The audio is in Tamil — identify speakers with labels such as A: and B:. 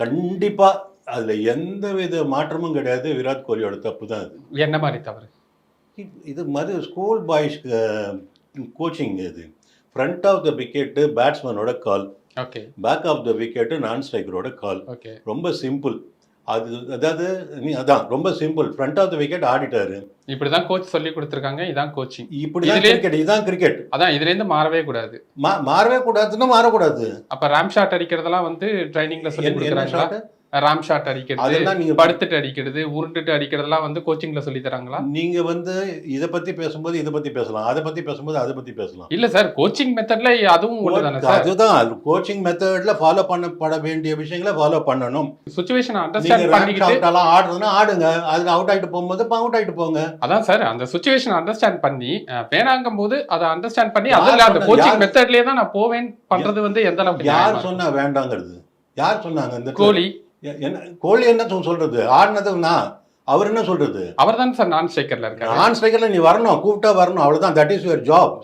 A: கண்டிப்பா அதுல எந்தவித மாற்றமும் கிடையாது. விராட் கோலியோட தப்பு தான் அது.
B: என்ன மாதிரி தவறு?
A: இது மாதிரி ஸ்கூல் பாய்ஸ் கோச்சிங் இது. ஃப்ரண்ட் ஆஃப் த விக்கெட்டு பேட்ஸ்மேனோட கால்,
B: okay
A: back of the wicket நான் ஸ்ட்ரைக்கரோட கால்.
B: ஓகே
A: ரொம்ப சிம்பிள். அது அதாவது அதான் ரொம்ப simple. Front of the wicket ஆடிட்டாரு.
B: இப்படிதான் கோச் சொல்லி கொடுத்துருக்காங்க, இதான் கோச்சிங்.
A: இப்படிதான் கிரிக்கெட், இதுதான் கிரிக்கெட்.
B: அதான் இதுல இருந்து மாறவே கூடாது.
A: மாறவே கூடாதுன்னா மாறக்கூடாது.
B: அப்ப ராம் ஷாட் அடிக்கிறதெல்லாம் வந்து ட்ரைனிங்ல சொல்லி
A: என்ன
B: கொடுக்குறாங்களா?
A: ஷாட்?
B: ராம் ஷாட் அடிக்கிறது,
A: அதெல்லாம் நீங்க
B: படுத்துட்டு அடிக்கிறது, உருண்டுட்டு அடிக்கிறதெல்லாம் வந்து கோச்சிங்ல சொல்லி தராங்களா?
A: நீங்க வந்து இத பத்தி பேசும்போது இத பத்தி பேசலாம், அத பத்தி பேசும்போது அத பத்தி பேசலாம்.
B: இல்ல சார், கோச்சிங் மெத்தட்ல அதுவும் ஒண்ணுதானே சார்?
A: அதுதான் கோச்சிங் மெத்தட்ல ஃபாலோ பண்ணப்பட வேண்டிய விஷயங்களை ஃபாலோ பண்ணணும்.
B: சிச்சுவேஷன்
A: நீங்க
B: அண்டர்ஸ்டாண்ட்
A: ரேங்க்
B: பண்ணிக்கிட்டு
A: ஷாட் எல்லாம் ஆடுறதுன்னா ஆடுங்க. அதுல அவுட் ஆயிட்டு போகும்போது அவுட் ஆயிட்டு போங்க.
B: அதான் சார், அந்த சிச்சுவேஷன் அண்டர்ஸ்டாண்ட் பண்ணி வேணாங்கும் போது அதை அண்டர்ஸ்டாண்ட் பண்ணி
A: யார்
B: அதுல அந்த
A: சொன்னா?
B: கோச்சிங் மெத்தட்லயே தான் நான் போவேன் பண்றது வந்து எந்த அளவுக்கு
A: யார்
B: நியாயமா
A: சொன்னா வேண்டாங்கிறது? யார் சொன்னாங்க? இந்த
B: இருக்கு? கோலி
A: என்ன கோலி என்ன சொல்றது? ஆடினது நான், அவர் என்ன சொல்றது?
B: அவர் தான் சார் நான் ஸ்ட்ரைக்கர்ல இருக்காரு.
A: நான் ஸ்ட்ரைக்கர்ல நீ வரணும், கூப்பிட்டா வரணும், அவ்வளவுதான். That is your job.